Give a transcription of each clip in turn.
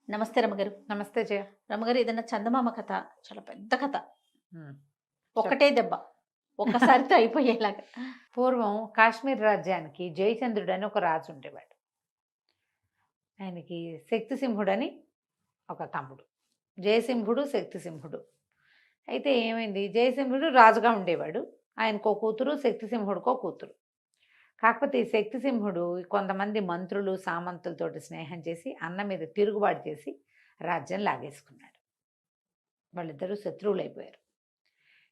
నమస్తే రమగారు. నమస్తే జయ. రమగారు, ఏదైనా చందమామ కథ చాలా పెద్ద కథ. హ్మ్. ఒక్కటే దెబ్బ. ఒక్కసారితో అయిపోయేలాగా. పూర్వం కాశ్మీర్ రాజ్యానికి జయచంద్రుడు అని ఒక రాజు ఉండేవాడు. ఆయనకి శక్తిసింహుడని ఒక తమ్ముడు. జయసింహుడు, శక్తిసింహుడు. అయితే ఏమైంది, జయసింహుడు రాజుగా ఉండేవాడు. ఆయనకో కూతురు, శక్తిసింహుడికో కూతురు. కాకపోతే ఈ శక్తిసింహుడు కొంతమంది మంత్రులు, సామంతులతోటి స్నేహం చేసి అన్న మీద తిరుగుబాటు చేసి రాజ్యం లాగేసుకున్నాడు. వాళ్ళిద్దరూ శత్రువులైపోయారు.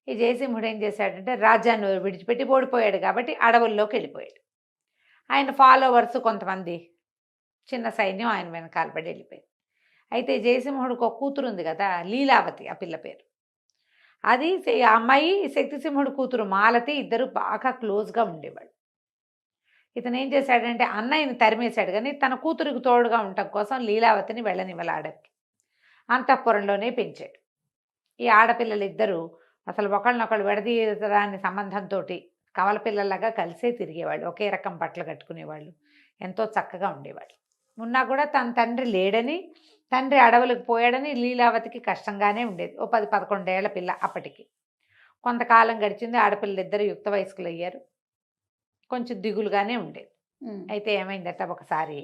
ఈ జయసింహుడు ఏం చేశాడంటే రాజ్యాన్ని విడిచిపెట్టి ఓడిపోయాడు కాబట్టి అడవుల్లోకి వెళ్ళిపోయాడు. ఆయన ఫాలోవర్స్ కొంతమంది చిన్న సైన్యం ఆయన వెనకాల పడి వెళ్ళిపోయింది. అయితే జయసింహుడికి ఒక కూతురు ఉంది కదా, లీలావతి, ఆ పిల్ల పేరు. అది ఆ అమ్మాయి శక్తిసింహుడి కూతురు మాలతి, ఇద్దరు బాగా క్లోజ్గా ఉండేవాడు. ఇతను ఏం చేశాడంటే అన్నయ్యని తరిమేశాడు, కానీ తన కూతురికి తోడుగా ఉండటం కోసం లీలావతిని వెళ్ళనివ్వాలి ఆడకి. అంతఃపురంలోనే పెంచాడు. ఈ ఆడపిల్లలిద్దరూ అసలు ఒకళ్ళనొకళ్ళు విడదీయరాని సంబంధంతో కవల పిల్లల్లాగా కలిసే తిరిగేవాళ్ళు. ఒకే రకం బట్టలు కట్టుకునేవాళ్ళు. ఎంతో చక్కగా ఉండేవాళ్ళు. ఉన్నా కూడా తన తండ్రి లేడని, తండ్రి అడవులకు పోయాడని లీలావతికి కష్టంగానే ఉండేది. ఓ 10-11 ఏళ్ల పిల్ల అప్పటికి. కొంతకాలం గడిచింది. ఆడపిల్లలిద్దరూ యుక్త వయస్కులు అయ్యారు. కొంచెం దిగులుగానే ఉండేది. అయితే ఏమైందట, ఒకసారి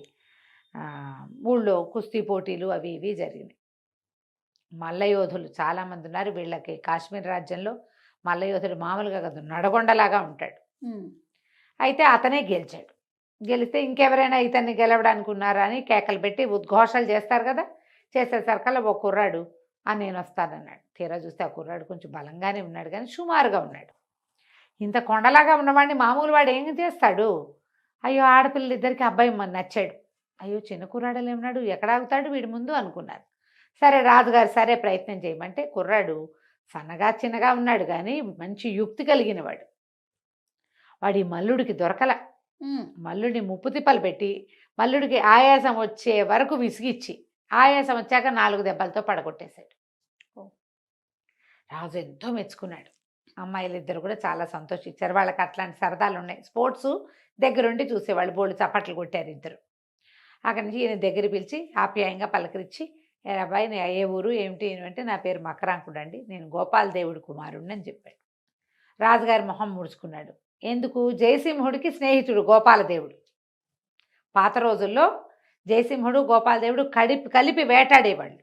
ఊళ్ళో కుస్తీ పోటీలు అవి ఇవి జరిగినాయి. మల్లయోధులు చాలామంది ఉన్నారు. వీళ్ళకి కాశ్మీర్ రాజ్యంలో మల్లయోధుడు మామూలుగా కాదు, నడగొండలాగా ఉంటాడు. అయితే అతనే గెలిచాడు. గెలిస్తే ఇంకెవరైనా ఇతన్ని గెలవడానికి ఉన్నారా అని కేకలు పెట్టి ఉద్ఘోషాలు చేస్తారు కదా. చేసేసరికల్లా ఓ కుర్రాడు నేను వస్తానన్నాడు. తీరా చూస్తే ఆ కుర్రాడు కొంచెం బలంగానే ఉన్నాడు, కానీ సుమారుగా ఉన్నాడు. ఇంత కొండలాగా ఉన్నవాడిని మామూలు వాడు ఏం చేస్తాడు? అయ్యో, ఆడపిల్లలు ఇద్దరికి అబ్బాయి నచ్చాడు. అయ్యో, చిన్న కుర్రాడలే ఉన్నాడు, ఎక్కడ ఆగుతాడు వీడి ముందు అనుకున్నారు. సరే, రాజుగారు సరే ప్రయత్నం చేయమంటే కుర్రాడు సన్నగా చిన్నగా ఉన్నాడు, కానీ మంచి యుక్తి కలిగిన వాడు. వాడి మల్లుడికి దొరకల. మల్లుడిని ముప్పు తిప్పలు పెట్టి మల్లుడికి ఆయాసం వచ్చే వరకు విసిగిచ్చి ఆయాసం వచ్చాక 4 దెబ్బలతో పడగొట్టేశాడు. రాజు ఎంతో మెచ్చుకున్నాడు. అమ్మాయిలు ఇద్దరు కూడా చాలా సంతోషించారు. వాళ్ళకి అట్లాంటి సరదాలు ఉన్నాయి. స్పోర్ట్స్ దగ్గరుండి చూసేవాళ్ళు. బోళ్ళు చప్పట్లు కొట్టారు ఇద్దరు. అక్కడి నుంచి ఈయన దగ్గర పిలిచి ఆప్యాయంగా పలకరించి, ఏ అబ్బాయి నీ ఏ ఊరు ఏమిటి అంటే, నా పేరు మకరాంకుడు అండి, నేను గోపాల దేవుడి కుమారుడిని అని చెప్పాడు. రాజుగారి మొహం ముడుచుకున్నాడు. ఎందుకు? జయసింహుడికి స్నేహితుడు గోపాలదేవుడు. పాత రోజుల్లో జయసింహుడు గోపాలదేవుడు కలిపి వేటాడేవాళ్ళు.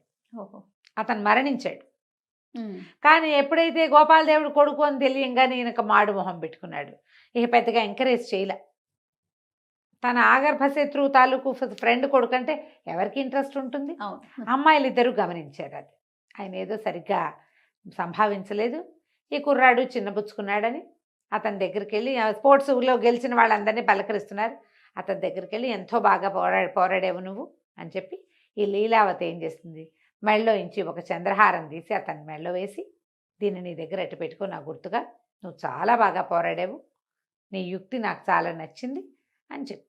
అతను మరణించాడు. కానీ ఎప్పుడైతే గోపాలదేవుడు కొడుకు అని తెలియంగానే ఈయనక మాడు మొహం పెట్టుకున్నాడు. ఇక పెద్దగా ఎంకరేజ్ చేయలే. తన ఆగర్భ శత్రువు తాలూకు ఫ్రెండ్ కొడుకు అంటే ఎవరికి ఇంట్రెస్ట్ ఉంటుంది? అమ్మాయిలు ఇద్దరు గమనించారు అది. ఆయన ఏదో సరిగ్గా సంభావించలేదు. ఈ కుర్రాడు చిన్నబుచ్చుకున్నాడని అతని దగ్గరికి వెళ్ళి, స్పోర్ట్స్లో గెలిచిన వాళ్ళందరినీ పలకరిస్తున్నారు. అతని దగ్గరికి వెళ్ళి, ఎంతో బాగా పోరాడేవు నువ్వు అని చెప్పి ఈ లీలావతి ఏం చేస్తుంది, మెళ్ళో ఇంచి ఒక చంద్రహారం తీసి అతని మెళ్ళో వేసి, దీన్ని నీ దగ్గర ఎట్టు పెట్టుకో, నా గుర్తుగా, నువ్వు చాలా బాగా పోరాడావు, నీ యుక్తి నాకు చాలా నచ్చింది అని చెప్పి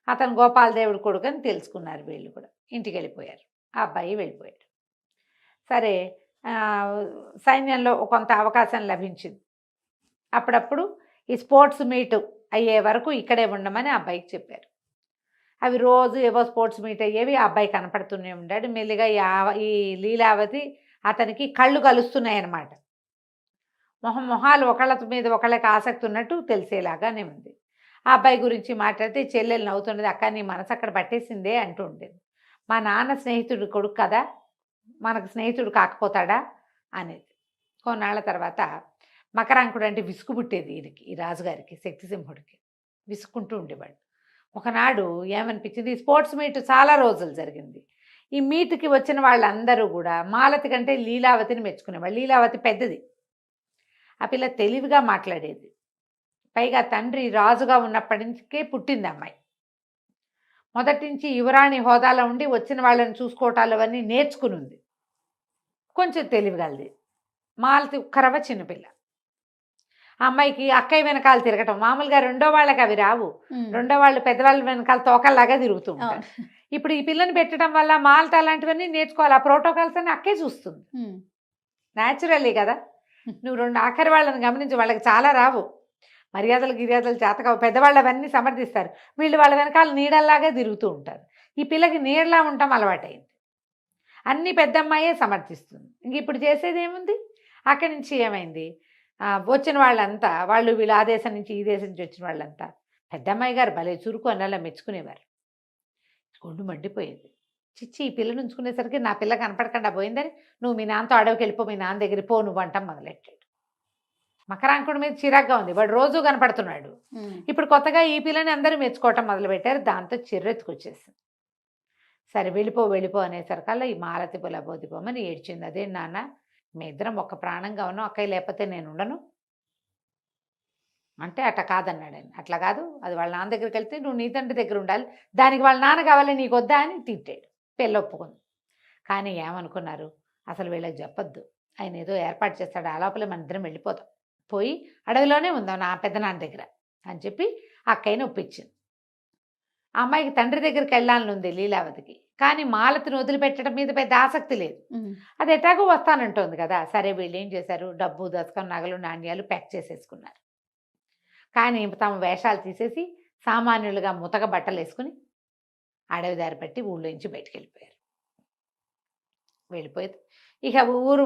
అతను గోపాలదేవుడు కొడుకు అని తెలుసుకున్నారు. వీళ్ళు కూడా ఇంటికి వెళ్ళిపోయారు. ఆ అబ్బాయి వెళ్ళిపోయాడు. సరే, సైన్యంలో కొంత అవకాశం లభించింది. అప్పుడప్పుడు ఈ స్పోర్ట్స్ మీట్ అయ్యే వరకు ఇక్కడే ఉండమని ఆ అబ్బాయికి చెప్పారు. అవి రోజు ఏవో స్పోర్ట్స్ మీట్ అయ్యేవి. ఆ అబ్బాయి కనపడుతూనే ఉన్నాడు. మెల్లిగా ఈ లీలావతి అతనికి కళ్ళు కలుస్తున్నాయన్నమాట. మొహాలు ఒకళ్ళ మీద ఒకళ్ళకి ఆసక్తి ఉన్నట్టు తెలిసేలాగానే ఉంది. ఆ అబ్బాయి గురించి మాట్లాడితే చెల్లెలు నవ్వుతున్నది. అక్క, నీ మనసు అక్కడ పట్టేసిందే అంటూ ఉండేది. మా నాన్న స్నేహితుడు కొడుకు కదా, మనకు స్నేహితుడు కాకపోతాడా అనేది. కొన్నాళ్ళ తర్వాత మకరాంకుడు అంటే విసుగు పుట్టేది ఈయనకి, ఈ రాజుగారికి, శక్తిసింహుడికి. విసుక్కుంటూ ఉండేవాడు. ఒకనాడు ఏమనిపించింది, స్పోర్ట్స్ మీట్ చాలా రోజులు జరిగింది. ఈ మీట్కి వచ్చిన వాళ్ళందరూ కూడా మాలతి కంటే లీలావతిని మెచ్చుకునేవాళ్ళు. లీలావతి పెద్దది. ఆ పిల్ల తెలివిగా మాట్లాడేది. పైగా తండ్రి రాజుగా ఉన్నప్పటి నుంచే పుట్టింది అమ్మాయి. మొదటి నుంచి యువరాణి హోదాలో ఉండి వచ్చిన వాళ్ళని చూసుకోవటాలు అవన్నీ నేర్చుకుని ఉంది. కొంచెం తెలివిగలది. మాలతి ఉక్కరవ చిన్నపిల్ల. ఆ అమ్మాయికి అక్కయ్య వెనకాల తిరగటం మామూలుగా రెండో వాళ్ళకి అవి రావు. రెండో వాళ్ళు పెద్దవాళ్ళ వెనకాల తోకల్లాగా తిరుగుతూ ఉంటారు. ఇప్పుడు ఈ పిల్లని పెట్టడం వల్ల మాలత అలాంటివన్నీ నేర్చుకోవాలి. ఆ ప్రోటోకాల్స్ అన్ని అక్కే చూస్తుంది. న్యాచురల్లీ కదా. నువ్వు ఆఖరి వాళ్ళని గమనించి, వాళ్ళకి చాలా రావు. మర్యాదలు గిర్యాదలు చేతకావు. పెద్దవాళ్ళు అవన్నీ సమర్థిస్తారు. వీళ్ళు వాళ్ళ వెనకాల నీడల్లాగా తిరుగుతూ ఉంటారు. ఈ పిల్లకి నీడలా ఉండటం అలవాటైంది. అన్ని పెద్దమ్మాయే సమర్థిస్తుంది. ఇంక ఇప్పుడు చేసేది ఏముంది? అక్కడి నుంచి ఏమైంది, వచ్చిన వాళ్ళంతా వాళ్ళు వీళ్ళు ఆ దేశం నుంచి ఈ దేశం నుంచి వచ్చిన వాళ్ళంతా పెద్దమ్మాయి గారు భలే చురుకు అన్నలా మెచ్చుకునేవారు. ఒళ్ళు మండిపోయేది. చిచ్చి ఈ పిల్లని ఉంచుకునేసరికి నా పిల్ల కనపడకుండా పోయిందని, నువ్వు మీ నాన్నతో అడవికి వెళ్ళిపో, మీ నాన్న దగ్గర పో నువ్వు అంటాం మొదలెట్టాడు. మకరాంకుడి మీద చిరాగ్గా ఉంది, వాడు రోజు కనపడుతున్నాడు. ఇప్పుడు కొత్తగా ఈ పిల్లని అందరూ మెచ్చుకోవటం మొదలుపెట్టారు. దాంతో చిర్రెత్తుకొచ్చేసింది. సరే వెళ్ళిపో వెళ్ళిపో అనేసరికల్లా ఈ మాలతి పొలబోదిపోమని ఏడ్చింది. అదే నాన్న, మీ ఇద్దరం ఒక ప్రాణంగా ఉన్నాం, అక్కయ్య లేకపోతే నేను ఉండను అంటే అట్లా కాదన్నాడు ఆయన. అట్లా కాదు, అది వాళ్ళ నాన్న దగ్గరికి వెళ్తే నువ్వు నీ తండ్రి దగ్గర ఉండాలి, దానికి వాళ్ళ నాన్న కావాలి నీకు వద్దా అని తిట్టాడు. పెళ్ళి ఒప్పుకుంది. కానీ ఏమనుకున్నారు, అసలు వీళ్ళకి చెప్పొద్దు, ఆయన ఏదో ఏర్పాటు చేస్తాడు, ఆ లోపలే మన ఇద్దరం వెళ్ళిపోతాం, పోయి అడవిలోనే ఉందాం నా పెద్దనాన్న దగ్గర అని చెప్పి అక్కయ్యని ఒప్పించింది. ఆ అమ్మాయికి తండ్రి దగ్గరికి వెళ్ళాలని ఉంది లీలావతికి, కానీ మాలతిని వదిలిపెట్టడం మీద పెద్ద ఆసక్తి లేదు. అది ఎట్లాగో వస్తానంటోంది కదా. సరే వీళ్ళు ఏం చేశారు, డబ్బు దశకం నగలు నాణ్యాలు ప్యాక్ చేసేసుకున్నారు. కానీ తమ వేషాలు తీసేసి సామాన్యులుగా ముతక బట్టలు వేసుకుని అడవి దారి పట్టి ఊళ్ళోంచి బయటికి వెళ్ళిపోయారు. వెళ్ళిపోయేది ఇక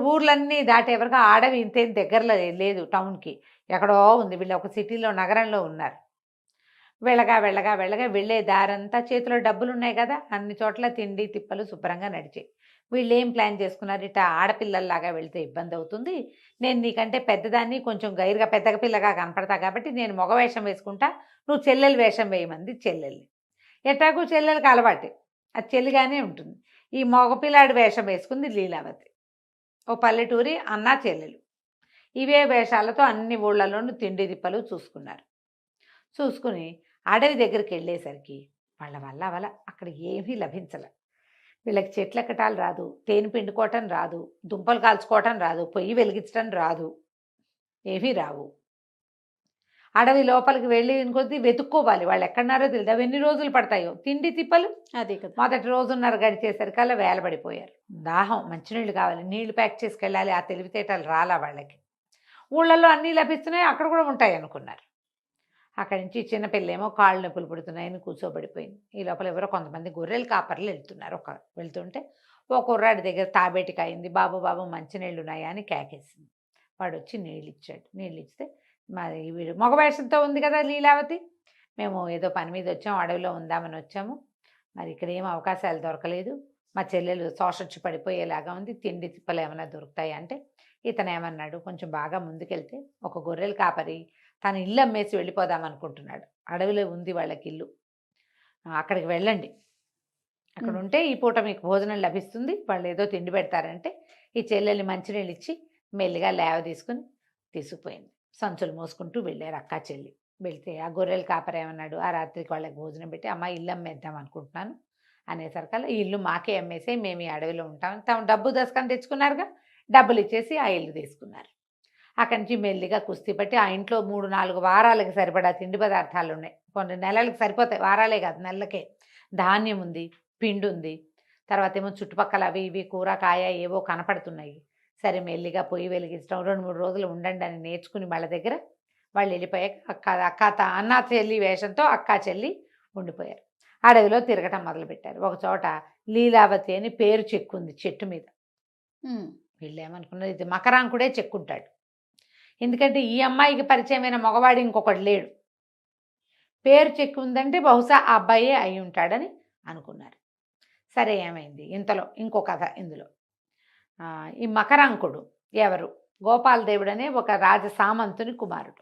ఊర్లన్నీ దాటేవరకు అడవి ఇంతేం దగ్గరలో లేదు, టౌన్కి ఎక్కడో ఉంది. వీళ్ళు ఒక సిటీలో నగరంలో ఉన్నారు. వెళ్ళగా వెళ్ళగా వెళ్ళగా వెళ్ళే దారంతా చేతిలో డబ్బులు ఉన్నాయి కదా, అన్ని చోట్ల తిండి తిప్పలు శుభ్రంగా నడిచాయి. వీళ్ళు ఏం ప్లాన్ చేసుకున్నారు, ఇట్లా ఆడపిల్లల్లాగా వెళ్తే ఇబ్బంది అవుతుంది, నేను నీకంటే పెద్దదాన్ని, కొంచెం గైరుగా పెద్దగా పిల్లగా కనపడతా కాబట్టి నేను మగ వేషం వేసుకుంటా, నువ్వు చెల్లెలు వేషం వేయమంది చెల్లెల్ని. ఎట్లాగూ చెల్లెలకి అలవాటే, అది చెల్లిగానే ఉంటుంది. ఈ మగపిల్లాడి వేషం వేసుకుంది లీలావతి. ఓ పల్లెటూరి అన్న చెల్లెలు ఇవే వేషాలతో అన్ని ఊళ్ళలోనూ తిండి తిప్పలు చూసుకున్నారు. చూసుకుని అడవి దగ్గరికి వెళ్ళేసరికి వాళ్ళ వల్ల అక్కడ ఏమీ లభించలే. వీళ్ళకి చెట్లు ఎక్కటాలు రాదు, తేనె పిండుకోవటం రాదు, దుంపలు కాల్చుకోవటం రాదు, పొయ్యి వెలిగించడం రాదు, ఏమీ రావు. అడవి లోపలికి వెళ్ళి కొద్దీ వెతుక్కోవాలి, వాళ్ళు ఎక్కడున్నారో తెలియదు. అవి ఎన్ని రోజులు పడతాయో తిండి తిప్పలు. అదే కదా, మొదటి రోజున్నర గడిచేసరికల్లా వేలబడిపోయారు. దాహం, మంచినీళ్ళు కావాలి, నీళ్లు ప్యాక్ చేసుకెళ్ళాలి, ఆ తెలివితేటలు రాలా వాళ్ళకి. ఊళ్ళల్లో అన్నీ లభిస్తున్నాయి, అక్కడ కూడా ఉంటాయి అనుకున్నారు. అక్కడి నుంచి చిన్నపిల్లేమో కాళ్ళు నొప్పులు పుడుతున్నాయని కూర్చోబడిపోయింది. ఈ లోపల ఎవరో కొంతమంది గొర్రెలు కాపర్లు వెళ్తున్నారు. వెళ్తుంటే ఓ కుర్రాడి దగ్గర తాబేటికి అయింది. బాబు బాబు మంచినీళ్ళు ఉన్నాయా అని కేకేసింది. వాడు వచ్చి నీళ్ళు ఇచ్చాడు. నీళ్ళు ఇస్తే మరి వీడు మగవేషంతో ఉంది కదా లీలావతి, మేము ఏదో పని మీద వచ్చాము, అడవిలో ఉందామని వచ్చాము, మరి ఇక్కడ ఏం అవకాశాలు దొరకలేదు, మా చెల్లెలు శోషొచ్చి పడిపోయేలాగా ఉంది, తిండి తిప్పలు ఏమైనా దొరుకుతాయి అంటే ఇతను ఏమన్నాడు, కొంచెం బాగా ముందుకెళ్తే ఒక గొర్రెలు కాపరి తను ఇల్లు అమ్మేసి వెళ్ళిపోదాం అనుకుంటున్నాడు. అడవిలో ఉంది వాళ్ళకి ఇల్లు, అక్కడికి వెళ్ళండి, అక్కడ ఉంటే ఈ పూట మీకు భోజనం లభిస్తుంది, వాళ్ళు ఏదో తిండి పెడతారంటే ఈ చెల్లెల్ని మంచినీళ్ళు ఇచ్చి మెల్లిగా లేవ తీసుకుపోయింది. సంచులు మోసుకుంటూ వెళ్ళారు అక్కా చెల్లి. వెళ్తే ఆ గొర్రెలు కాపరి ఏమన్నాడు, ఆ రాత్రికి వాళ్ళకి భోజనం పెట్టి అమ్మ ఇల్లు అమ్మేద్దాం అనుకుంటున్నాను అనేసరికల్లా ఈ ఇల్లు మాకే అమ్మేసే, మేము ఈ అడవిలో ఉంటాం, తమ డబ్బు దశకం తెచ్చుకున్నారుగా, డబ్బులు ఇచ్చేసి ఆ ఇల్లు తీసుకున్నారు. అక్కడి నుంచి మెల్లిగా కుస్తీ పట్టి ఆ ఇంట్లో 3-4 వారాలకు సరిపడా తిండి పదార్థాలు ఉన్నాయి. కొన్ని నెలలకు సరిపోతాయి, వారాలే కాదు నెలలకే. ధాన్యం ఉంది, పిండి ఉంది, తర్వాత ఏమో చుట్టుపక్కల అవి ఇవి కూర కాయ ఏవో కనపడుతున్నాయి. సరే మెల్లిగా పొయ్యి వెలిగించడం, 2-3 రోజులు ఉండండి అని నేర్చుకుని వాళ్ళ దగ్గర వాళ్ళు వెళ్ళిపోయాక అన్న చెల్లి వేషంతో అక్కా చెల్లి ఉండిపోయారు. అడవిలో తిరగటం మొదలుపెట్టారు. ఒక చోట లీలావతి అని పేరు చెక్కుంది చెట్టు మీద. వీళ్ళు ఏమనుకున్నారు, ఇది మకరాంకుడే చెక్కుంటాడు, ఎందుకంటే ఈ అమ్మాయికి పరిచయమైన మగవాడు ఇంకొకటి లేడు, పేరు చెక్కు ఉందంటే బహుశా ఆ అబ్బాయే అయి ఉంటాడని అనుకున్నారు. సరే ఏమైంది, ఇంతలో ఇంకో కథ ఇందులో. ఈ మకరాంకుడు ఎవరు, గోపాలదేవుడు అనే ఒక రాజ సామంతుని కుమారుడు.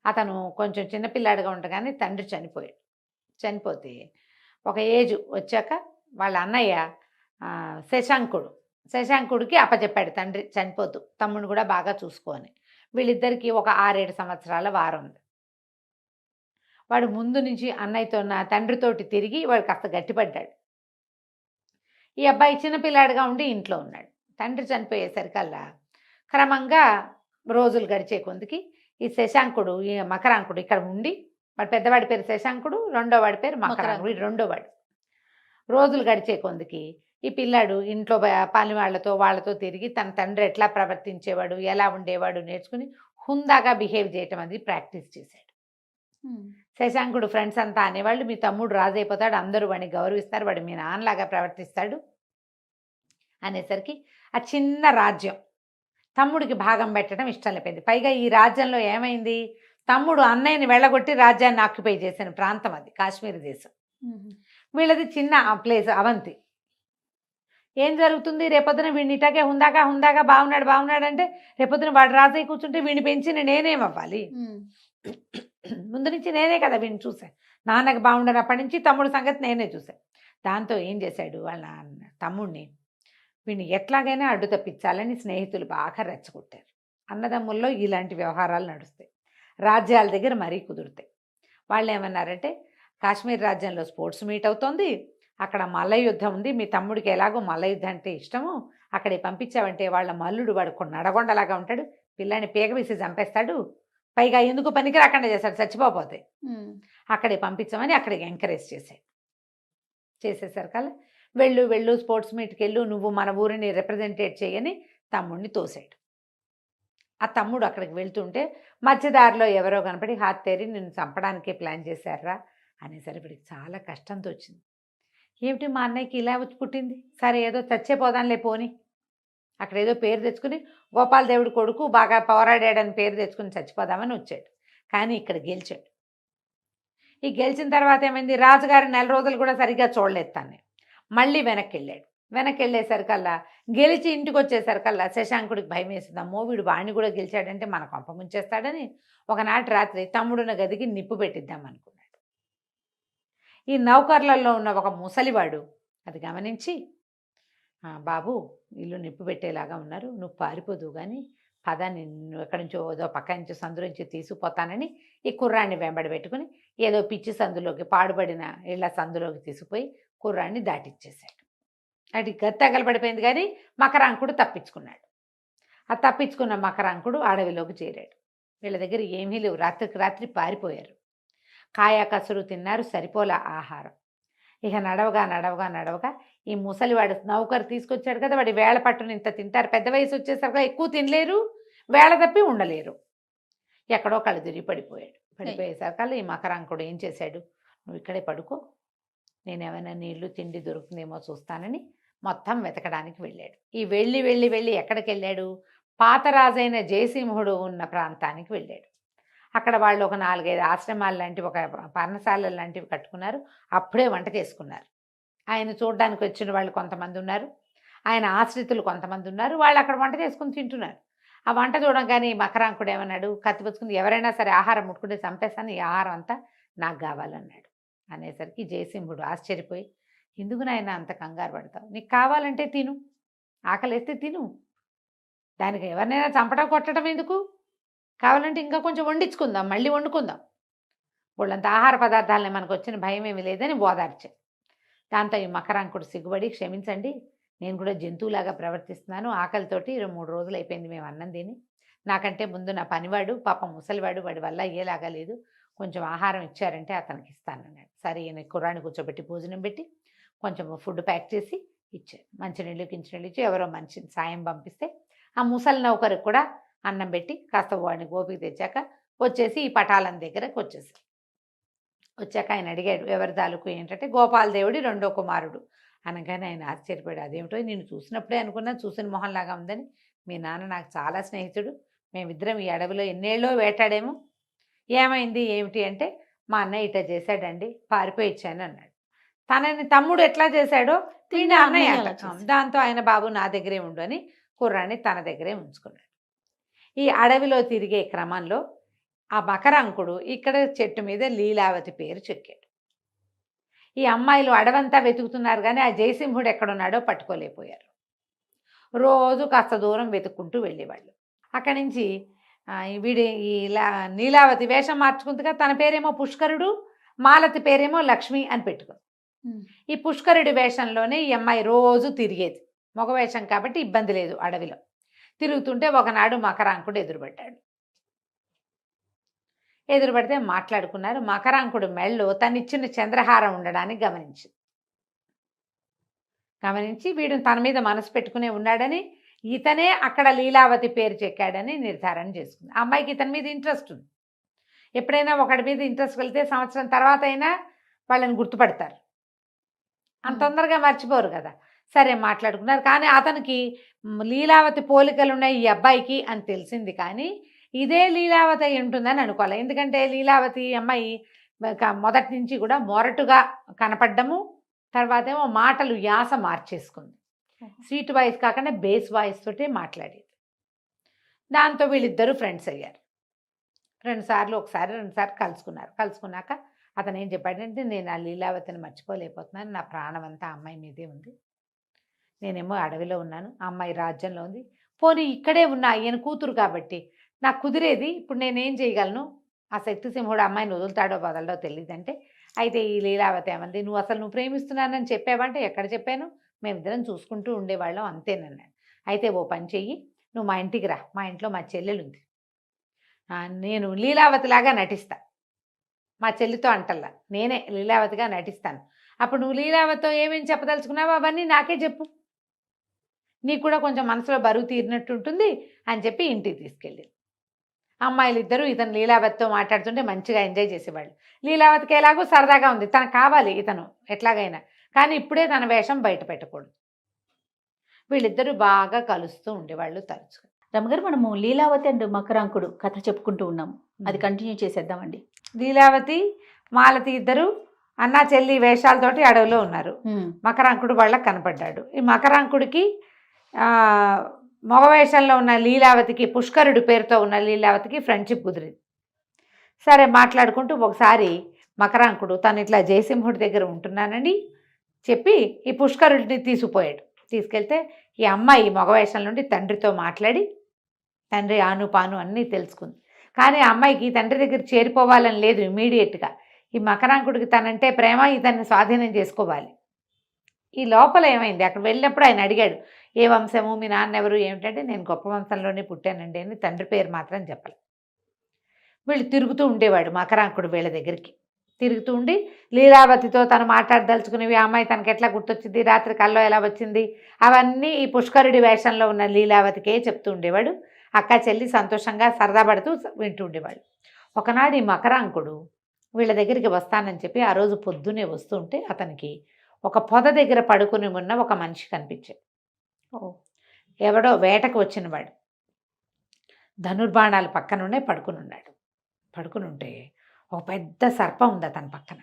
అతను కొంచెం చిన్నపిల్లాడిగా ఉండగానే తండ్రి చనిపోతే ఒక ఏజ్ వచ్చాక వాళ్ళ అన్నయ్య శశాంకుడికి అప్పచెప్పాడు తండ్రి చనిపోతూ, తమ్ముడు కూడా బాగా చూసుకోని. వీళ్ళిద్దరికీ ఒక 6-7 సంవత్సరాల వారం ఉంది. వాడు ముందు నుంచి అన్నయ్యతో తండ్రితోటి తిరిగి వాడు కాస్త గట్టిపడ్డాడు. ఈ అబ్బాయి చిన్నపిల్లాడిగా ఉండి ఇంట్లో ఉన్నాడు. తండ్రి చనిపోయేసరికల్లా క్రమంగా రోజులు గడిచే కొందికి ఈ శశాంకుడు, ఈ మకరాంకుడు ఇక్కడ ఉండి, వాడు పెద్దవాడి పేరు శశాంకుడు, రెండోవాడి పేరు మకరాంకుడు, వీడు రెండోవాడు. రోజులు గడిచే కొందికి ఈ పిల్లాడు ఇంట్లో పని వాళ్ళతో తిరిగి తన తండ్రి ఎట్లా ప్రవర్తించేవాడు, ఎలా ఉండేవాడు నేర్చుకుని హుందాగా బిహేవ్ చేయటం అది ప్రాక్టీస్ చేశాడు. శశాంకుడు ఫ్రెండ్స్ అంతా అనేవాళ్ళు, మీ తమ్ముడు రాజు అయిపోతాడు, అందరూ వాడిని గౌరవిస్తారు, వాడు మీ నాన్నలాగా ప్రవర్తిస్తాడు, అనేసరికి ఆ చిన్న రాజ్యం తమ్ముడికి భాగం పెట్టడం ఇష్టం లేకపోయింది. పైగా ఈ రాజ్యంలో ఏమైంది, తమ్ముడు అన్నయ్యని వెళ్ళగొట్టి రాజ్యాన్ని ఆక్యుపై చేసిన ప్రాంతం అది కాశ్మీర్ దేశం. వీళ్ళది చిన్న ప్లేస్ అవంతి. ఏం జరుగుతుంది, రేపొద్దున వీడిని ఇటాకే హుందాగా బాగున్నాడు అంటే రేపొద్దున వాడు రాజయ్య కూర్చుంటే వీడిని పెంచిన నేనేమవ్వాలి? ముందు నుంచి నేనే కదా వీడిని చూశాను. నాన్నకి బాగుండనప్పటి నుంచి తమ్ముడు సంగతి నేనే చూశాను. దాంతో ఏం చేశాడు, వాళ్ళ తమ్ముడిని వీడిని ఎట్లాగైనా అడ్డు తప్పించాలని స్నేహితులు బాగా రెచ్చగొట్టారు. అన్నదమ్ముల్లో ఇలాంటి వ్యవహారాలు నడుస్తాయి, రాజ్యాల దగ్గర మరీ కుదురుతాయి. వాళ్ళు ఏమన్నారంటే, కాశ్మీర్ రాజ్యంలో స్పోర్ట్స్ మీట్ అవుతోంది, అక్కడ మల్ల యుద్ధం ఉంది, మీ తమ్ముడికి ఎలాగో మల్ల యుద్ధం అంటే ఇష్టము, అక్కడికి పంపించావంటే వాళ్ళ మల్లుడు వాడు నడగొండలాగా ఉంటాడు, పిల్లాన్ని పీక వేసి చంపేస్తాడు, పైగా ఎందుకు పనికి రాకుండా చేస్తాడు, చచ్చిపోతే అక్కడికి పంపించామని అక్కడికి ఎంకరేజ్ చేసేసరికల్లా వెళ్ళు స్పోర్ట్స్ మీట్కి వెళ్ళు, నువ్వు మన ఊరిని రిప్రజెంటేట్ చేయని తమ్ముడిని తోసాడు. ఆ తమ్ముడు అక్కడికి వెళ్తుంటే మధ్యదారిలో ఎవరో కనపడి హాత్తేరి నిన్ను చంపడానికే ప్లాన్ చేశారా అనేసరికి వీడికి చాలా కష్టంతో వచ్చింది. ఏమిటి మా అన్నయ్యకి ఇలా వచ్చి పుట్టింది, సరే ఏదో చచ్చేపోదాంలే పోని, అక్కడ ఏదో పేరు తెచ్చుకుని గోపాలదేవుడి కొడుకు బాగా పోరాడాడని పేరు తెచ్చుకుని చచ్చిపోదామని వచ్చాడు. కానీ ఇక్కడ గెలిచాడు. ఈ గెలిచిన తర్వాత ఏమైంది, రాజుగారి 4 రోజులు కూడా సరిగ్గా చూడలేదు తాను. మళ్ళీ వెనక్కి వెళ్ళేసరికల్లా గెలిచి ఇంటికి వచ్చేసరికల్లా శశాంకుడికి భయం వేసింది. అమ్మో వీడు వాడిని కూడా గెలిచాడంటే మన కొంప ముంచేస్తాడని ఒకనాటి రాత్రి తమ్ముడున్న గదికి నిప్పు పెట్టిద్దాం అనుకున్నాడు. ఈ నౌకర్లలో ఉన్న ఒక ముసలివాడు అది గమనించి, బాబు ఇల్లు నిప్పు పెట్టేలాగా ఉన్నారు, నువ్వు పారిపోదు కానీ పద, నిన్ను ఎక్కడి నుంచో ఏదో పక్క నుంచి సందు నుంచి తీసుకుపోతానని ఈ కుర్రాన్ని వెంబడి పెట్టుకుని ఏదో పిచ్చి సందులోకి, పాడుబడిన ఇళ్ల సందులోకి తీసుకుపోయి కుర్రాన్ని దాటిచ్చేశాడు. అటు తగలబడిపోయింది కానీ మకరాంకుడు తప్పించుకున్నాడు. ఆ తప్పించుకున్న మకరాంకుడు అడవిలోకి చేరాడు. వీళ్ళ దగ్గర ఏమీ లేవు, రాత్రికి రాత్రి పారిపోయారు. కాయా కసురు తిన్నారు, సరిపోలా ఆహారం. ఇక నడవగా ఈ ముసలివాడు నౌకరు తీసుకొచ్చాడు కదా, వాడి వేళ పట్టును ఇంత తింటారు, పెద్ద వయసు వచ్చేసరికి ఎక్కువ తినలేరు, వేళ తప్పి ఉండలేరు. ఎక్కడో కళ్ళు తిరిగి పడిపోయేసరికల్లా ఈ మకరాంకుడు ఏం చేశాడు, నువ్వు ఇక్కడే పడుకో, నేను ఏమైనా నీళ్లు తిండి దొరుకుతుందేమో చూస్తానని మొత్తం వెతకడానికి వెళ్ళాడు. ఈ వెళ్ళి ఎక్కడికి వెళ్ళాడు, పాతరాజైన జయసింహుడు ఉన్న ప్రాంతానికి వెళ్ళాడు. అక్కడ వాళ్ళు ఒక 4-5 ఆశ్రమాలు లాంటివి, ఒక పర్ణశాలలు లాంటివి కట్టుకున్నారు. అప్పుడే వంట చేసుకున్నారు. ఆయన చూడడానికి వచ్చిన వాళ్ళు కొంతమంది ఉన్నారు, ఆయన ఆశ్రితులు కొంతమంది ఉన్నారు. వాళ్ళు అక్కడ వంట చేసుకుని తింటున్నారు. ఆ వంట చూడంగానే మకరాంకుడు ఏమన్నాడు, కత్తి పుచ్చుకుని ఎవరైనా సరే ఆహారం ముట్టుకుంటే చంపేస్తాను, ఈ ఆహారం అంతా నాకు కావాలన్నాడు. అనేసరికి జయసింహుడు ఆశ్చర్యపోయి, ఎందుకు నాయన అంత కంగారు పడతావు, నీకు కావాలంటే తిను, ఆకలిస్తే తిను, దానికి ఎవరినైనా చంపడం కొట్టడం ఎందుకు, కావాలంటే ఇంకా కొంచెం వండించుకుందాం, మళ్ళీ వండుకుందాం, వాళ్ళంత ఆహార పదార్థాలని మనకు వచ్చిన భయం ఏమీ లేదని ఓదార్చాడు. దాంతో ఈ మకరాంకుడు సిగ్గుపడి, క్షమించండి, నేను కూడా జంతువులాగా ప్రవర్తిస్తున్నాను, ఆకలితోటి 3 రోజులు అయిపోయింది మేము అన్నం తిని, నాకంటే ముందు నా పనివాడు పాపం ముసలివాడు, వాడి వల్ల అయ్యేలాగా లేదు, కొంచెం ఆహారం ఇచ్చారంటే అతనికి ఇస్తానన్నాడు. సరే ఈయన కుర్రాన్ని కూర్చోబెట్టి భోజనం పెట్టి కొంచెం ఫుడ్ ప్యాక్ చేసి ఇచ్చారు. మంచినీళ్ళు ఇచ్చి ఎవరో మనిషి సాయం పంపిస్తే ఆ ముసలి నౌకరికి కూడా అన్నం పెట్టి కాస్త వాడిని గోపికి తెచ్చాక వచ్చేసి ఈ పటాలం దగ్గరకు వచ్చాక ఆయన అడిగాడు, ఎవరి తాలూకు ఏంటంటే గోపాలదేవుడి 2వ కుమారుడు అనగానే ఆయన ఆశ్చర్యపోయాడు. అదేమిటో నేను చూసినప్పుడే అనుకున్నా, చూసిన మొహంలాగా ఉందని, మీ నాన్న నాకు చాలా స్నేహితుడు, మేమిద్దరం ఈ అడవిలో ఎన్నేళ్ళో వేటాడేమో, ఏమైంది ఏమిటి అంటే మా అన్నయ్య ఇట్లా చేశాడండి, పారిపోయి ఇచ్చాను అన్నాడు. తనని తమ్ముడు ఎట్లా చేశాడో తిండి అన్నయ్య. దాంతో ఆయన బాబు నా దగ్గరే ఉండు అని కుర్రాన్ని తన దగ్గరే ఉంచుకున్నాడు. ఈ అడవిలో తిరిగే క్రమంలో ఆ మకరాంకుడు ఇక్కడ చెట్టు మీద లీలావతి పేరు చెక్కాడు. ఈ అమ్మాయిలు అడవంతా వెతుకుతున్నారు కానీ ఆ జయసింహుడు ఎక్కడున్నాడో పట్టుకోలేకపోయారు. రోజు కాస్త దూరం వెతుక్కుంటూ వెళ్ళేవాళ్ళు. అక్కడి నుంచి వీడి నీలావతి వేషం మార్చుకుందిగా, తన పేరేమో పుష్కరుడు, మాలతి పేరేమో లక్ష్మి అని పెట్టుకుంది. ఈ పుష్కరుడి వేషంలోనే ఈ అమ్మాయి రోజు తిరిగేది, మగ వేషం కాబట్టి ఇబ్బంది లేదు. అడవిలో తిరుగుతుంటే ఒకనాడు మకరాంకుడు ఎదురుపడితే మాట్లాడుకున్నారు. మకరాంకుడు మెళ్ళో తనిచ్చిన చంద్రహారం ఉండడానికి గమనించి వీడు తన మీద మనసు పెట్టుకునే ఉన్నాడని, ఇతనే అక్కడ లీలావతి పేరు చెక్కాడని నిర్ధారణ చేసుకుంది. ఆ అమ్మాయికి ఇతని మీద ఇంట్రెస్ట్ ఉంది. ఎప్పుడైనా ఒకటి మీద ఇంట్రెస్ట్ వెళ్తే సంవత్సరం తర్వాత అయినా వాళ్ళని గుర్తుపడతారు, అంత తొందరగా మర్చిపోరు కదా. సరే మాట్లాడుకున్నారు. కానీ అతనికి లీలావతి పోలికలు ఉన్నాయి ఈ అబ్బాయికి అని తెలిసింది. కానీ ఇదే లీలావతి అయి ఉంటుందని అనుకోవాలి. ఎందుకంటే లీలావతి అమ్మాయి మొదటి నుంచి కూడా మొరటుగా కనపడ్డము, తర్వాత ఏమో మాటలు యాస మార్చేసుకుంది. స్వీట్ వాయిస్ కాకుండా బేస్ వాయిస్ తోటే మాట్లాడేది. దాంతో వీళ్ళిద్దరూ ఫ్రెండ్స్ అయ్యారు. 2 సార్లు ఒకసారి 2 సార్లు కలుసుకున్నారు. కలుసుకున్నాక అతను ఏం చెప్పాడంటే, నేను ఆ లీలావతిని మర్చిపోలేకపోతున్నాను, నా ప్రాణం అంతా అమ్మాయి మీదే ఉంది, నేనేమో అడవిలో ఉన్నాను, ఆ అమ్మాయి రాజ్యంలో ఉంది, పోనీ ఇక్కడే ఉన్నా ఈయన కూతురు కాబట్టి నాకు కుదిరేది, ఇప్పుడు నేనేం చేయగలను, ఆ శక్తిసింహుడు అమ్మాయిని వదులుతాడో వదలడో తెలియదంటే, అయితే ఈ లీలావతి ఏమంది, నువ్వు ప్రేమిస్తున్నానని చెప్పావంటే, ఎక్కడ చెప్పాను, మేమిద్దరం చూసుకుంటూ ఉండేవాళ్ళం అంతేనన్నాడు. అయితే ఓ పని చెయ్యి, నువ్వు మా ఇంటికి రా, మా ఇంట్లో మా చెల్లెలు ఉంది, నేను లీలావతిలాగా నటిస్తా, మా చెల్లితో అంటల్లా నేనే లీలావతిగా నటిస్తాను, అప్పుడు నువ్వు లీలావతితో ఏమేమి చెప్పదలుచుకున్నావో అవన్నీ నాకే చెప్పు, నీకు కూడా కొంచెం మనసులో బరువు తీరినట్టు ఉంటుంది అని చెప్పి ఇంటికి తీసుకెళ్ళింది. అమ్మాయిలు ఇద్దరు ఇతను లీలావతితో మాట్లాడుతుంటే మంచిగా ఎంజాయ్ చేసేవాళ్ళు. లీలావతికి ఎలాగో సరదాగా ఉంది, తనకు కావాలి ఇతను ఎట్లాగైనా, కానీ ఇప్పుడే తన వేషం బయట పెట్టకూడదు. వీళ్ళిద్దరూ బాగా కలుస్తూ ఉండేవాళ్ళు తరచుగా. రమగారు, మనము లీలావతి అండ్ మకరాంకుడు కథ చెప్పుకుంటూ ఉన్నాము, అది కంటిన్యూ చేసేద్దామండి. లీలావతి మాలతి ఇద్దరు అన్నా చెల్లి వేషాలతోటి అడవిలో ఉన్నారు. మకరాంకుడు వాళ్ళకి కనపడ్డాడు. ఈ మకరాంకుడికి మగ వేషంలో ఉన్న లీలావతికి, పుష్కరుడి పేరుతో ఉన్న లీలావతికి ఫ్రెండ్షిప్ కుదిరింది. సరే మాట్లాడుకుంటూ ఒకసారి మకరాంకుడు తను ఇట్లా జయసింహుడి దగ్గర ఉంటున్నానని చెప్పి ఈ పుష్కరుడిని తీసుకుపోయాడు. తీసుకెళ్తే ఈ అమ్మాయి మగ వేషం నుండి తండ్రితో మాట్లాడి తండ్రి ఆను పాను అన్నీ తెలుసుకుంది. కానీ ఆ అమ్మాయికి తండ్రి దగ్గర చేరిపోవాలని లేదు ఇమీడియట్గా. ఈ మకరాంకుడికి తనంటే ప్రేమ, ఇతన్ని స్వాధీనం చేసుకోవాలి. ఈ లోపల ఏమైంది, అక్కడ వెళ్ళినప్పుడు ఆయన అడిగాడు, ఏ వంశము, మీ నాన్న ఎవరు, ఏమిటంటే నేను గొప్ప వంశంలోనే పుట్టానండి అని, తండ్రి పేరు మాత్రం చెప్పాలి. వీళ్ళు తిరుగుతూ ఉండేవాడు మకరాంకుడు వీళ్ళ దగ్గరికి. తిరుగుతూ ఉండి లీలావతితో తను మాట్లాడదలుచుకునేవి, ఆ అమ్మాయి తనకు ఎట్లా గుర్తొచ్చింది, రాత్రి కల్లో ఎలా వచ్చింది, అవన్నీ ఈ పుష్కరుడి వేషంలో ఉన్న లీలావతికే చెప్తూ ఉండేవాడు. అక్క చెల్లి సంతోషంగా సరదా పడుతూ వింటూ ఉండేవాడు. ఒకనాడు ఈ మకరాంకుడు వీళ్ళ దగ్గరికి వస్తానని చెప్పి ఆ రోజు పొద్దునే వస్తూ ఉంటే అతనికి ఒక పొద దగ్గర పడుకుని ఉన్న ఒక మనిషి కనిపించాడు. ఎవడో వేటకు వచ్చినవాడు, ధనుర్బాణాలు పక్కనుండే పడుకుని ఉన్నాడు. పడుకుని ఉంటే ఒక పెద్ద సర్పం ఉంది అతని పక్కన.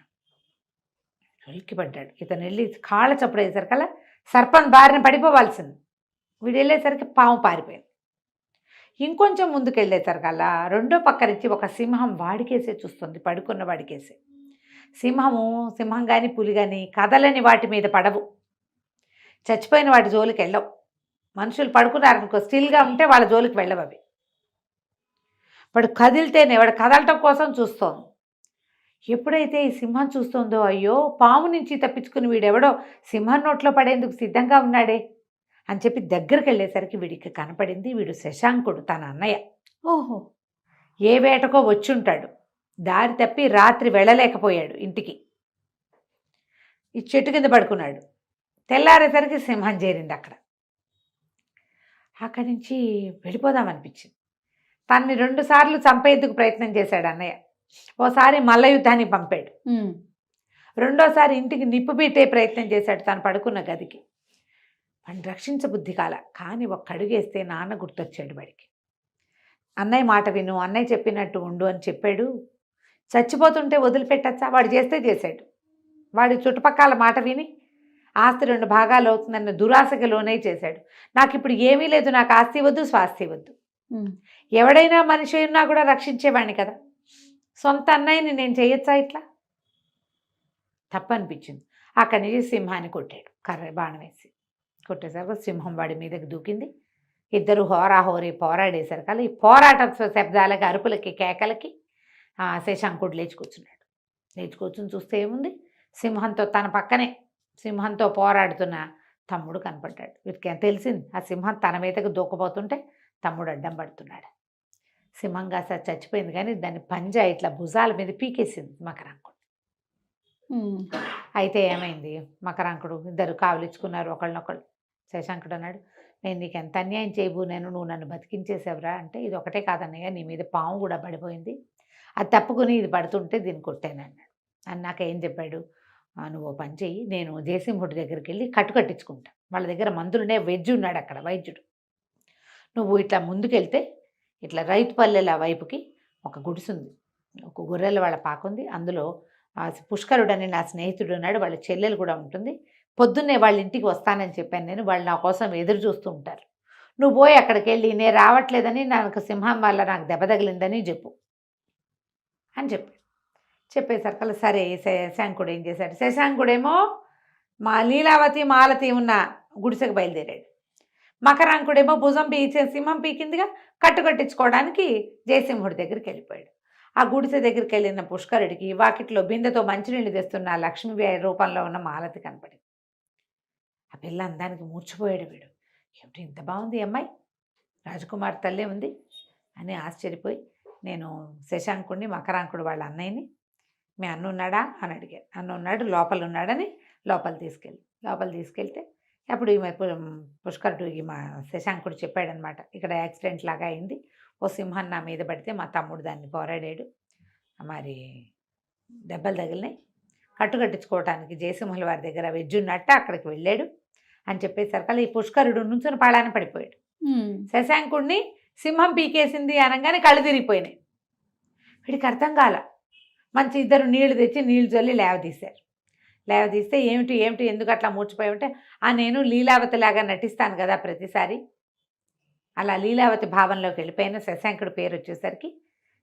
ఉలిక్కిపడ్డాడు. ఇతను వెళ్ళి కాళ్ళ చప్పుడు వేసరికల్లా సర్పం బారిన పడిపోవాల్సింది. వీడు వెళ్ళేసరికి పాము పారిపోయింది. ఇంకొంచెం ముందుకు వెళ్ళేసరికల్లా రెండో పక్క నుంచి ఒక సింహం వాడికేసే చూస్తుంది, పడుకున్న వాడికేసే. సింహం కానీ పులి కానీ కదలని వాటి మీద పడవు, చచ్చిపోయిన వాటి జోలికి వెళ్ళవు. మనుషులు పడుకున్నారనుకో, స్టిల్గా ఉంటే వాళ్ళ జోలికి వెళ్ళవు అవి. వాడు కదిలితేనే, వాడు కదలటం కోసం చూస్తోంది. ఎప్పుడైతే ఈ సింహం చూస్తుందో, అయ్యో పాము నుంచి తప్పించుకుని వీడెవడో సింహం నోట్లో పడేందుకు సిద్ధంగా ఉన్నాడే అని చెప్పి దగ్గరికి వెళ్ళేసరికి వీడికి కనపడింది, వీడు శశాంకుడు, తన అన్నయ్య. ఓహో, ఏ వేటకో వచ్చుంటాడు, దారి తప్పి రాత్రి వెళ్ళలేకపోయాడు ఇంటికి, ఈ చెట్టు కింద పడుకున్నాడు. తెల్లారేసరికి సింహం చేరింది అక్కడ. అక్కడి నుంచి వెళ్ళిపోదామనిపించింది. తన్ని 2 సార్లు చంపేందుకు ప్రయత్నం చేశాడు అన్నయ్య. ఓసారి మల్ల యుద్ధానికి పంపాడు, రెండోసారి ఇంటికి నిప్పు పెట్టే ప్రయత్నం చేశాడు తను పడుకున్న గదికి. వాడిని రక్షించబుద్ధి కాల. కానీ ఒక్క అడుగేస్తే నాన్న గుర్తొచ్చాడు వాడికి. అన్నయ్య మాట విను, అన్నయ్య చెప్పినట్టు ఉండు అని చెప్పాడు. చచ్చిపోతుంటే వదిలిపెట్టచ్చా, వాడు చేస్తే చేశాడు. వాడి చుట్టుపక్కల మాట విని ఆస్తి 2 భాగాలు అవుతుందన్న దురాశకి లోనే చేశాడు. నాకు ఇప్పుడు ఏమీ లేదు, నాకు ఆస్తి వద్దు, స్వాస్తి వద్దు. ఎవడైనా మనిషి ఉన్నా కూడా రక్షించేవాడిని కదా, సొంత అన్నయ్యని నేను చేయొచ్చా ఇట్లా? తప్పనిపించింది. అక్కడి నుంచి సింహాన్ని కొట్టాడు, కర్ర బాణం వేసి. కొట్టేసరికి సింహం వాడి మీదకి దూకింది. ఇద్దరు హోరాహోరీ పోరాడేశారు. కానీ ఈ పోరాట శబ్దాలకి, అరుపులకి, కేకలకి శశాంకుడు లేచి కూర్చున్నాడు. లేచి కూర్చుని చూస్తే ఏముంది, సింహంతో తన పక్కనే సింహంతో పోరాడుతున్న తమ్ముడు కనపడ్డాడు. వీటికి తెలిసింది ఆ సింహం తన మీదకి దూకపోతుంటే తమ్ముడు అడ్డం పడుతున్నాడు. సింహం కాస్త చచ్చిపోయింది, కానీ దాన్ని పంజా ఇట్లా భుజాల మీద పీకేసింది మకరాంకుడు. అయితే ఏమైంది, మకరాంకుడు ఇద్దరు కావలించుకున్నారు ఒకళ్ళనొకళ్ళు. శశాంకుడు అన్నాడు, నేను నీకు ఎంత అన్యాయం చేయబోనాను, నువ్వు నన్ను బతికించేసావురా అంటే, ఇది ఒకటే కాదన్నయ్య, నీ మీద పాము కూడా పడిపోయింది, అది తప్పుకుని ఇది పడుతుంటే దీన్ని కొట్టాను అన్నాడు. అన్నాక ఏం చెప్పాడు, నువ్వు ఓ పని చెయ్యి, నేను జయసింహుడి దగ్గరికి వెళ్ళి కట్టు కట్టించుకుంటా, వాళ్ళ దగ్గర మందులునే వెజ్ ఉన్నాడు అక్కడ వైద్యుడు. నువ్వు ఇట్లా ముందుకెళ్తే ఇట్లా రైతుపల్లెల వైపుకి ఒక గుడిసుంది, ఒక గొర్రెల వాళ్ళ పాకుంది, అందులో పుష్కరుడని నా స్నేహితుడు ఉన్నాడు, వాళ్ళ చెల్లెలు కూడా ఉంటుంది. పొద్దున్నే వాళ్ళ ఇంటికి వస్తానని చెప్పాను నేను, వాళ్ళు నా కోసం ఎదురు చూస్తూ ఉంటారు. నువ్వు పోయి అక్కడికి వెళ్ళి నేను రావట్లేదని, నాకు సింహం వల్ల నాకు దెబ్బ తగిలిందని చెప్పు అని చెప్పేసరికల్లా సరే శశాంకుడు ఏం చేశాడు, శశాంకుడేమో మా లీలావతి మాలతి ఉన్న గుడిసెకు బయలుదేరాడు. మకరాంకుడేమో భుజం సింహం పీకిందిగా, కట్టించుకోవడానికి జయసింహుడి దగ్గరికి వెళ్ళిపోయాడు. ఆ గుడిసె దగ్గరికి వెళ్ళిన పుష్కరుడికి వాకిట్లో బిందెతో మంచినీళ్ళు తెస్తున్న లక్ష్మీబాయి రూపంలో ఉన్న మాలతి కనపడింది. ఆ పిల్ల అందానికి మూర్చిపోయాడు వీడు. ఏమిటి ఇంత బాగుంది అమ్మాయి, రాజకుమార్ తల్లే ఉంది అని ఆశ్చర్యపోయి, నేను శశాంకుడిని, మకరాంకుడు వాళ్ళ అన్నయ్యని, మీ అన్న ఉన్నాడా అని అడిగారు. అన్న ఉన్నాడు, లోపల ఉన్నాడని లోపల తీసుకెళ్తే అప్పుడు ఈమె పుష్కరుడు మా శశాంకుడు చెప్పాడనమాట, ఇక్కడ యాక్సిడెంట్ లాగా అయింది, ఓ సింహం నా మీద పడితే మా తమ్ముడు దాన్ని పోరాడాడు, మరి దెబ్బలు తగిలినాయి, కట్టించుకోవటానికి జయసింహుల వారి దగ్గర వెజ్జున్నట్ట అక్కడికి వెళ్ళాడు అని చెప్పేసరికల్లా ఈ పుష్కరుడు నుంచుని పాళాన పడిపోయాడు. శశాంకుడిని సింహం పీకేసింది అనగానే కళ్ళు తిరిగిపోయినాయి. వీడికి అర్థం కాల. మంచి ఇద్దరు నీళ్లు తెచ్చి నీళ్లు చల్లి లేవదీస్తే ఏమిటి ఎందుకు అట్లా మూర్చిపోయి ఉంటే, నేను లీలావతి లాగా నటిస్తాను కదా ప్రతిసారి, అలా లీలావతి భావంలోకి వెళ్ళిపోయిన శశాంకుడి పేరు వచ్చేసరికి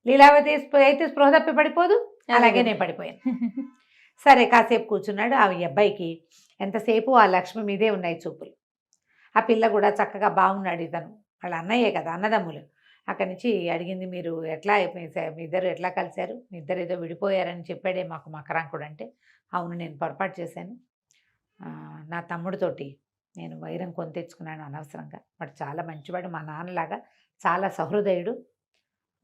లీలావతి అయితే స్పృహ తప్పి పడిపోదు, అలాగే నేను పడిపోయాను. సరే కాసేపు కూర్చున్నాడు. ఆ అబ్బాయికి ఎంతసేపు ఆ లక్ష్మి మీదే ఉన్నాయి చూపులు. ఆ పిల్ల కూడా చక్కగా బాగున్నాడు, ఇతను వాళ్ళ అన్నయ్యే కదా, అన్నదమ్ములు. అక్కడి నుంచి అడిగింది, మీరు ఎట్లా మీ ఇద్దరు ఎట్లా కలిశారు, మీ ఇద్దరు ఏదో విడిపోయారని చెప్పాడే మాకు మకరాంకుడు అంటే, అవును నేను పొరపాటు చేశాను, నా తమ్ముడితోటి నేను వైరం కొని తెచ్చుకున్నాను అనవసరంగా, వాడు చాలా మంచివాడు, మా నాన్నలాగా చాలా సహృదయుడు,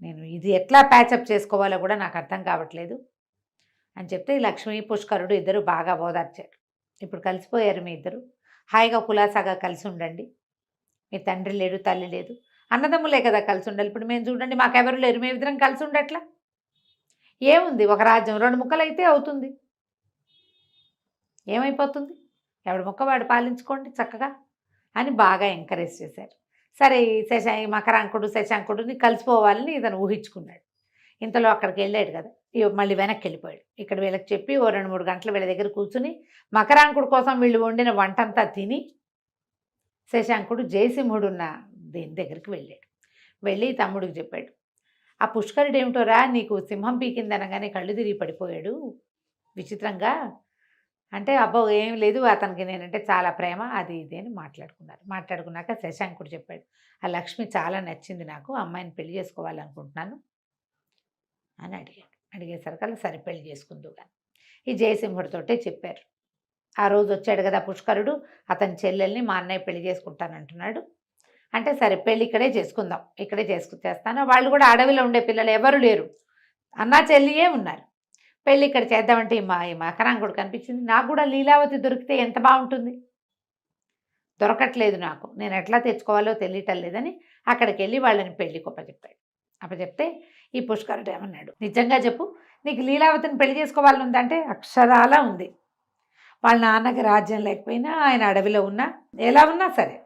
నేను ఇది ఎట్లా ప్యాచప్ చేసుకోవాలో కూడా నాకు అర్థం కావట్లేదు అని చెప్తే, లక్ష్మి పుష్కరుడు ఇద్దరు బాగా ఓదార్చారు. ఇప్పుడు కలిసిపోయారు మీ ఇద్దరు, హాయిగా కులాసాగా కలిసి ఉండండి, మీ తండ్రి లేడు తల్లి లేదు, అన్నదమ్ములే కదా కలిసి ఉండాలి. ఇప్పుడు మేము చూడండి మాకెవరు లేరు, మేము ఇద్దరం కలిసి ఉండట్లా, ఏముంది ఒక రాజ్యం 2 ముక్కలు అయితే అవుతుంది, ఏమైపోతుంది, ఎవడి ముక్క వాడు పాలించుకోండి చక్కగా అని బాగా ఎంకరేజ్ చేశారు. సరే ఈ మకరాంకుడు శశాంకుడిని కలిసిపోవాలని ఇతను ఊహించుకున్నాడు. ఇంతలో అక్కడికి వెళ్ళాడు కదా, మళ్ళీ వెనక్కి వెళ్ళిపోయాడు. ఇక్కడ వీళ్ళకి చెప్పి ఓ 2-3 గంటలు వీళ్ళ దగ్గర కూర్చుని మకరాంకుడు కోసం వీళ్ళు వండిన వంటంతా తిని శశాంకుడు జయసింహుడున్న దీని దగ్గరికి వెళ్ళి తమ్ముడికి చెప్పాడు, ఆ పుష్కరుడు ఏమిటోరా నీకు సింహం పీకింది అనగానే కళ్ళు తిరిగి పడిపోయాడు విచిత్రంగా అంటే, అబ్బో ఏం లేదు, అతనికి నేనంటే చాలా ప్రేమ, అది ఇది అని మాట్లాడుకున్నాక శశాంకుడు చెప్పాడు, ఆ లక్ష్మి చాలా నచ్చింది నాకు, అమ్మాయిని పెళ్లి చేసుకోవాలనుకుంటున్నాను అని అడిగేసరికల్లా సరే పెళ్లి చేసుకుందు కానీ ఈ జయసింహుడితోటే చెప్పారు. ఆ రోజు వచ్చాడు కదా పుష్కరుడు, అతని చెల్లెల్ని మా అన్నయ్య పెళ్లి చేసుకుంటానంటున్నాడు అంటే, సరే పెళ్ళి ఇక్కడే చేసుకుందాం, ఇక్కడే చేస్తాను, వాళ్ళు కూడా అడవిలో ఉండే పిల్లలు ఎవరు లేరు, అన్నా చెల్లియే ఉన్నారు, పెళ్ళి ఇక్కడ చేద్దామంటే ఈ మకరాంకుడు కనిపించింది, నాకు కూడా లీలావతి దొరికితే ఎంత బాగుంటుంది, దొరకట్లేదు నాకు, నేను ఎట్లా తెచ్చుకోవాలో తెలియటం లేదని అక్కడికి వెళ్ళి వాళ్ళని పెళ్లి అప్పచెప్తే ఈ పుష్కరుడు ఏమన్నాడు, నిజంగా చెప్పు నీకు లీలావతిని పెళ్లి చేసుకోవాలని ఉందంటే అక్షరాలా ఉంది, వాళ్ళ నాన్నకి రాజ్యం లేకపోయినా ఆయన అడవిలో ఉన్నా ఎలా ఉన్నా సరే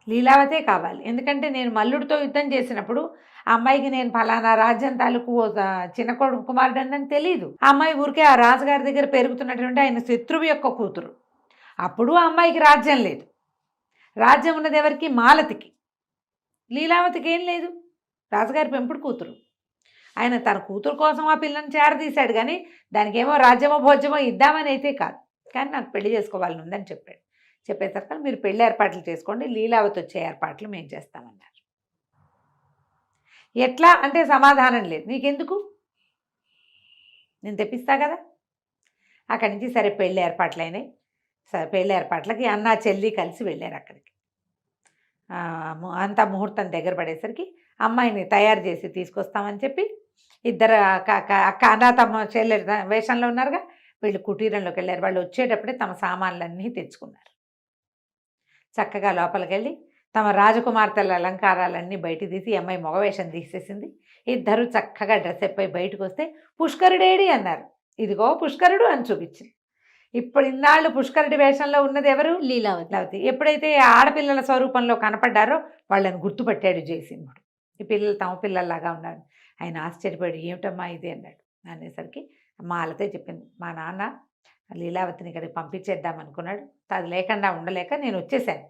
లీలావతే కావాలి, ఎందుకంటే నేను మల్లుడితో యుద్ధం చేసినప్పుడు ఆ అమ్మాయికి నేను ఫలానా రాజ్యం తాలూకు చిన్న కొడుకు కుమారుడు అని తెలియదు, ఆ అమ్మాయి ఊరికే ఆ రాజుగారి దగ్గర పెరుగుతున్నటువంటి ఆయన శత్రువు యొక్క కూతురు, అప్పుడు ఆ అమ్మాయికి రాజ్యం లేదు, రాజ్యం ఉన్నది ఎవరికి, మాలతికి, లీలావతికి ఏం లేదు, రాజుగారి పెంపుడు కూతురు, ఆయన తన కూతురు కోసం ఆ పిల్లని చేరదీశాడు కానీ దానికేమో రాజ్యమో భోజ్యమో ఇద్దామని అయితే కాదు, కానీ నాకు పెళ్లి చేసుకోవాలని ఉందని చెప్పేసరికి మీరు పెళ్లి ఏర్పాట్లు చేసుకోండి, లీలావతి వచ్చే ఏర్పాట్లు మేము చేస్తామన్నారు. ఎట్లా అంటే సమాధానం లేదు, నీకెందుకు నేను తెప్పిస్తా కదా. అక్కడి నుంచి సరే పెళ్లి ఏర్పాట్లయినాయి. సరే పెళ్లి ఏర్పాట్లకి అన్న చెల్లి కలిసి వెళ్ళారు అక్కడికి. అంతా ముహూర్తం దగ్గర పడేసరికి అమ్మాయిని తయారు చేసి తీసుకొస్తామని చెప్పి ఇద్దరు అక్క అన్న తమ చెల్లె వేషంలో ఉన్నారుగా, వీళ్ళు కుటీరంలోకి వెళ్ళారు. వాళ్ళు వచ్చేటప్పుడే తమ సామాన్లన్నీ తెచ్చుకున్నారు. చక్కగా లోపలికి వెళ్ళి తమ రాజకుమార్తెల అలంకారాలన్నీ బయట తీసి అమ్మాయి మగవేషం తీసేసింది. ఇద్దరు చక్కగా డ్రెస్ అయిపోయి బయటకు వస్తే పుష్కరుడేడి అన్నారు. ఇదిగో పుష్కరుడు అని చూపించింది. ఇప్పుడు ఇన్నాళ్ళు పుష్కరుడి వేషంలో ఉన్నది ఎవరు? లీలావతి. లీలావతి. ఎప్పుడైతే ఆడపిల్లల స్వరూపంలో కనపడ్డారో వాళ్ళని గుర్తుపట్టాడు జయసింహుడు. ఈ పిల్లలు తమ పిల్లల్లాగా ఉన్నారు. ఆయన ఆశ్చర్యపోయాడు, ఏమిటమ్మా ఇది అన్నాడు. అనేసరికి మాలతే చెప్పింది, మా నాన్న లీలావతిని ఇక్కడికి పంపించేద్దాం అనుకున్నాడు, అది లేకుండా ఉండలేక నేను వచ్చేసాను.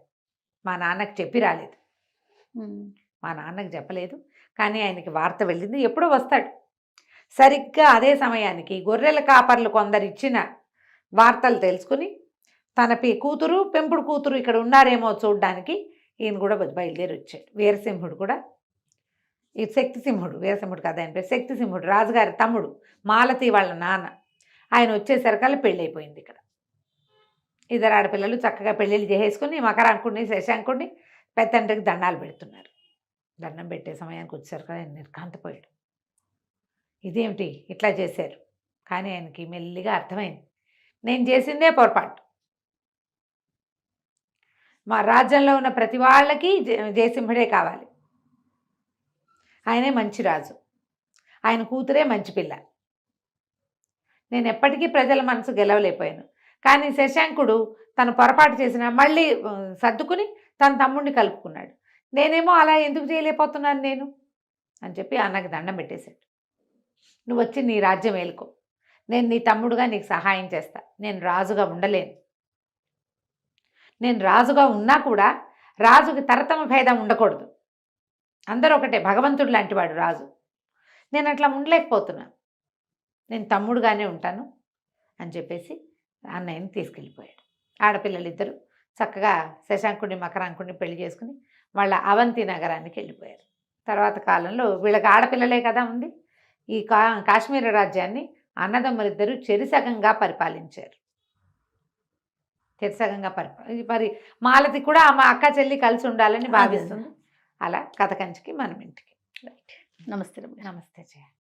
మా నాన్నకి చెప్పి రాలేదు, మా నాన్నకి చెప్పలేదు, కానీ ఆయనకి వార్త వెళ్ళింది, ఎప్పుడో వస్తాడు. సరిగ్గా అదే సమయానికి గొర్రెల కాపర్లు కొందరు ఇచ్చిన వార్తలు తెలుసుకుని తన కూతురు పెంపుడు కూతురు ఇక్కడ ఉన్నారేమో చూడడానికి ఈయన కూడా బయలుదేరి వచ్చాడు. వీరసింహుడు కూడా, ఈ శక్తిసింహుడు, వీరసింహుడు కదా ఆయన పేరు, శక్తిసింహుడు రాజుగారి తమ్ముడు, మాలతి వాళ్ళ నాన్న. ఆయన వచ్చేసరికల్లా పెళ్ళైపోయింది. ఇక్కడ ఇద్దరు ఆడపిల్లలు చక్కగా పెళ్ళిళ్ళు చేసేసుకుని మకరాంకుడిని శశాంకుడిని పెద్దండ్రికి దండాలు పెడుతున్నారు. దండం పెట్టే సమయానికి వచ్చేసరికి ఆయన నిర్ఘాంతపోయాడు. ఇదేమిటి ఇట్లా చేశారు? కానీ ఆయనకి మెల్లిగా అర్థమైంది, నేను చేసిందే పొరపాటు. మా రాజ్యంలో ఉన్న ప్రతి వాళ్ళకి జయసింహుడే కావాలి. ఆయనే మంచి రాజు, ఆయన కూతురే మంచి పిల్ల. నేను ఎప్పటికీ ప్రజల మనసు గెలవలేకపోయాను. కానీ శశాంకుడు తను పొరపాటు చేసిన మళ్ళీ సర్దుకుని తన తమ్ముడిని కలుపుకున్నాడు. నేనేమో అలా ఎందుకు చేయలేకపోతున్నాను నేను అని చెప్పి అన్నకి దండం పెట్టేశాడు. నువ్వు వచ్చి నీ రాజ్యం ఏలుకో, నేను నీ తమ్ముడుగా నీకు సహాయం చేస్తా. నేను రాజుగా ఉండలేను. నేను రాజుగా ఉన్నా కూడా రాజుకి తరతమ భేదం ఉండకూడదు. అందరూ ఒకటే, భగవంతుడు లాంటివాడు రాజు. నేను అట్లా ఉండలేకపోతున్నా, నేను తమ్ముడుగానే ఉంటాను అని చెప్పేసి అన్నయ్యని తీసుకెళ్ళిపోయాడు. ఆడపిల్లలిద్దరూ చక్కగా శశాంకుడిని మకరాంకుడిని పెళ్లి చేసుకుని వాళ్ళ అవంతి నగరానికి వెళ్ళిపోయారు. తర్వాత కాలంలో వీళ్ళకి ఆడపిల్లలే కదా ఉంది. ఈ కాశ్మీర రాజ్యాన్ని అన్నదమ్ములిద్దరూ చెరిసగంగా పరిపాలించారు. చెరిసగంగా మరి మాలతి కూడా ఆమె అక్క చెల్లి కలిసి ఉండాలని భావిస్తుంది. అలా కథ కంచికి మనం ఇంటికి. నమస్తే. నమస్తే జయ.